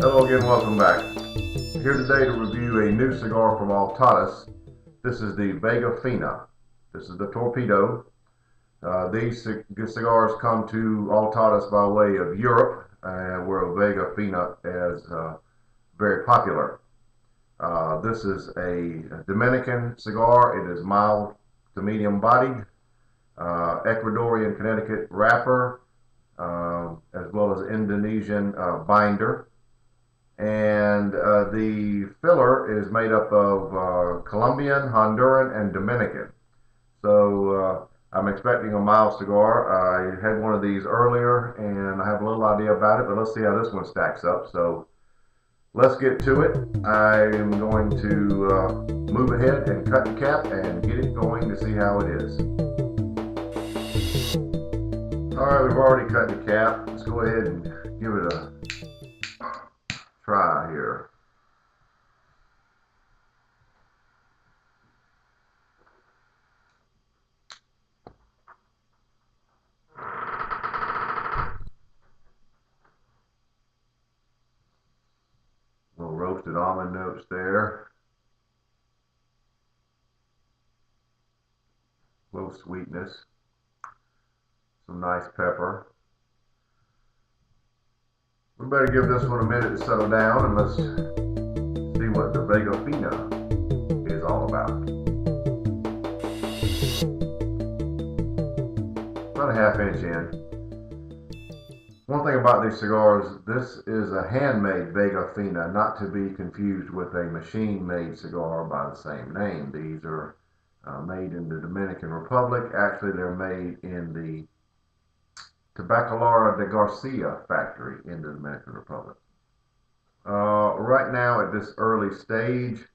Hello again, welcome back. Here today to review a new cigar from Altadas. This is the Vega Fina. This is the Torpedo. These cigars come to Altadas by way of Europe, where Vega Fina is very popular. This is a Dominican cigar. It is mild to medium bodied, Ecuadorian Connecticut wrapper, as well as Indonesian binder. And the filler is made up of Colombian, Honduran, and Dominican. So I'm expecting a mild cigar. I had one of these earlier and I have a little idea about it, but let's see how this one stacks up. So let's get to it. I am going to move ahead and cut the cap and get it going to see how it is. Alright, we've already cut the cap. Let's go ahead and give it a try here. Little roasted almond notes there. A little sweetness. Some nice pepper. We better give this one a minute to settle down and let's see what the Vega Fina is all about. About a ½ inch in. One thing about these cigars, this is a handmade Vega Fina, not to be confused with a machine-made cigar by the same name. These are made in the Dominican Republic. Actually, they're made in the Tabacalera de Garcia factory in the Dominican Republic. Right now at this early stage,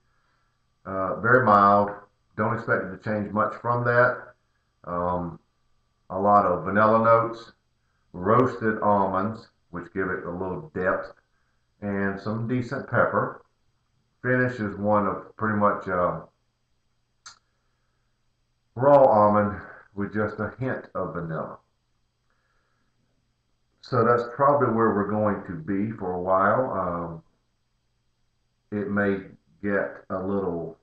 very mild. Don't expect it to change much from that. A lot of vanilla notes, roasted almonds, which give it a little depth, and some decent pepper. Finish is one of pretty much raw almond with just a hint of vanilla. So that's probably where we're going to be for a while. It may get a little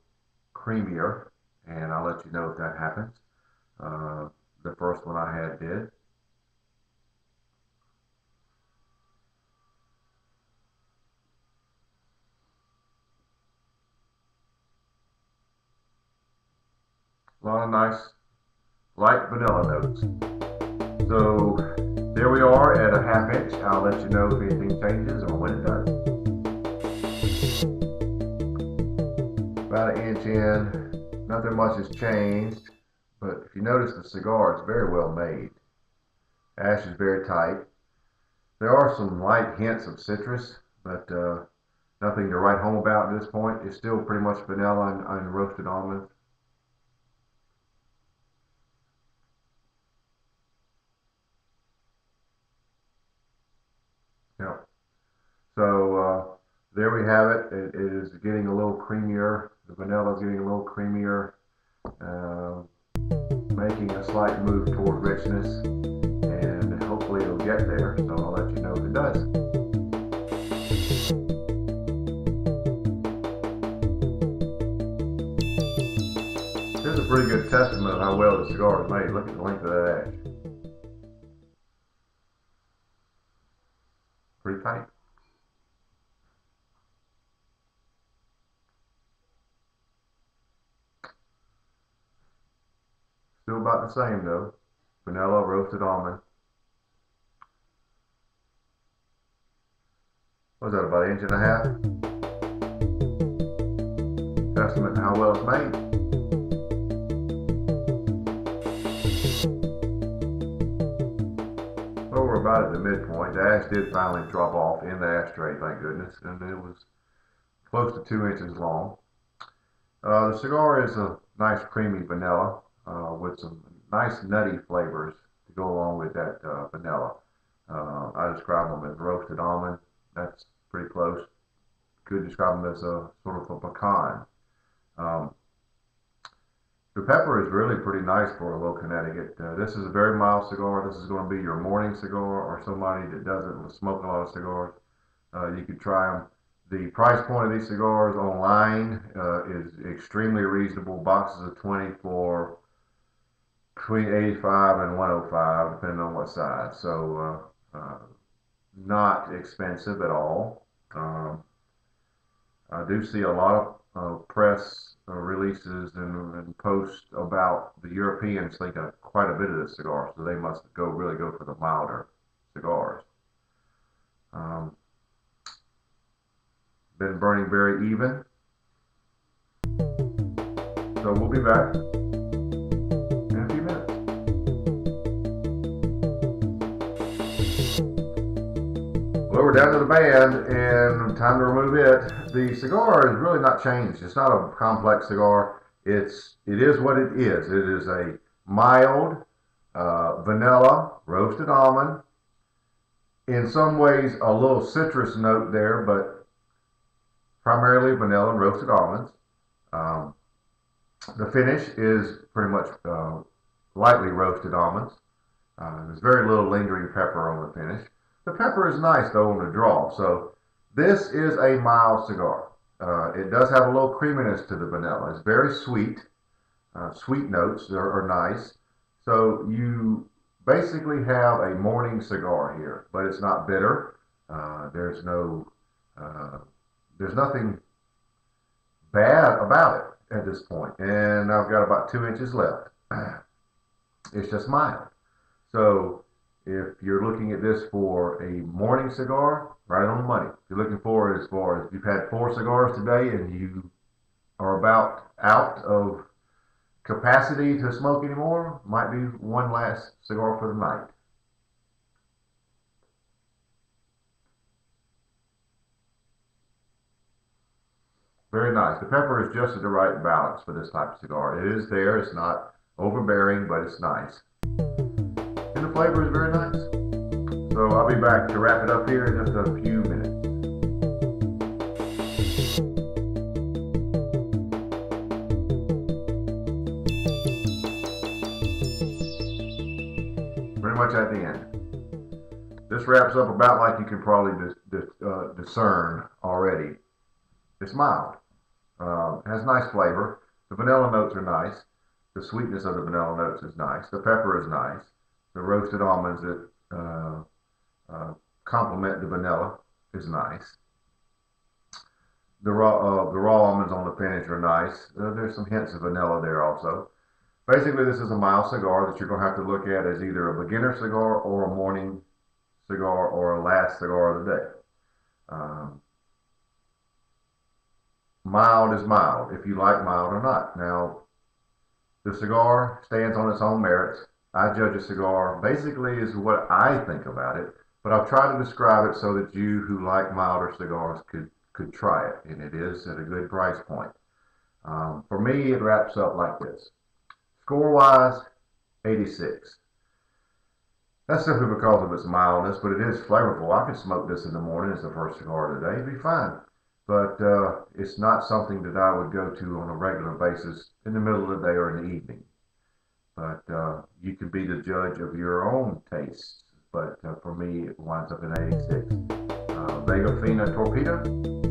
creamier, and I'll let you know if that happens. The first one I had did. A lot of nice light vanilla notes. So there we are at a ½ inch. I'll let you know if anything changes or when it does. About 1 inch in, nothing much has changed, but if you notice the cigar is very well made. Ash is very tight. There are some light hints of citrus, but nothing to write home about at this point. It's still pretty much vanilla and roasted almonds. Yeah. So there we have it. It is getting a little creamier. The vanilla is getting a little creamier, making a slight move toward richness, and hopefully it'll get there. So I'll let you know if it does. Here's a pretty good testament of how well the cigar is made. Look at the length of that ash. Pretty tight. Still about the same though. Vanilla, roasted almond. What was that, about 1.5 inches? Testament to how well it's made. Well, we're about at the midpoint. The ash did finally drop off in the ashtray, thank goodness, and it was close to 2 inches long. The cigar is a nice creamy vanilla with some nice nutty flavors to go along with that vanilla. I describe them as roasted almond. That's pretty close. could describe them as a sort of a pecan. Um, the pepper is really pretty nice for a low Connecticut. This is a very mild cigar. This is going to be your morning cigar, or somebody that doesn't smoke a lot of cigars. You could try them. The price point of these cigars online is extremely reasonable. Boxes of 20 for between 85 and 105, depending on what size. So not expensive at all. I do see a lot of press releases and posts about the Europeans think quite a bit of this cigar, so they must really go for the milder cigars. Been burning very even. So we'll be back in a few minutes. Well, we're down to the band and time to remove it. The cigar is really not changed. It's not a complex cigar. It is what it is. It is a mild vanilla roasted almond. In some ways, a little citrus note there, but primarily vanilla and roasted almonds. The finish is pretty much lightly roasted almonds. There's very little lingering pepper on the finish. The pepper is nice though on the draw. So this is a mild cigar. It does have a little creaminess to the vanilla. It's very sweet. Sweet notes are nice. So you basically have a morning cigar here, but it's not bitter. There's nothing bad about it at this point. And I've got about 2 inches left. It's just mild. So if you're looking at this for a morning cigar, right on the money. If you're looking for it as far as you've had 4 cigars today and you are about out of capacity to smoke anymore, might be one last cigar for the night. Very nice. The pepper is just at the right balance for this type of cigar. It is there. It's not overbearing, but it's nice. And the flavor is very nice. So I'll be back to wrap it up here in just a few minutes. Pretty much at the end. This wraps up about like you can probably discern already. It's mild. Has nice flavor. The vanilla notes are nice. The sweetness of the vanilla notes is nice. The pepper is nice. The roasted almonds that complement the vanilla is nice. The raw almonds on the finish are nice. There's some hints of vanilla there also. Basically, this is a mild cigar that you're going to have to look at as either a beginner cigar or a morning cigar or a last cigar of the day. Mild is mild, if you like mild or not. Now, the cigar stands on its own merits. I judge a cigar basically is what I think about it, but I've tried to describe it so that you who like milder cigars could try it, and it is at a good price point. For me, it wraps up like this. Score-wise, 86. That's simply because of its mildness, but it is flavorful. I could smoke this in the morning as the first cigar of the day. It'd be fine. But it's not something that I would go to on a regular basis in the middle of the day or in the evening. But you can be the judge of your own tastes. But for me, it winds up in 86. Vega Fina Torpedo.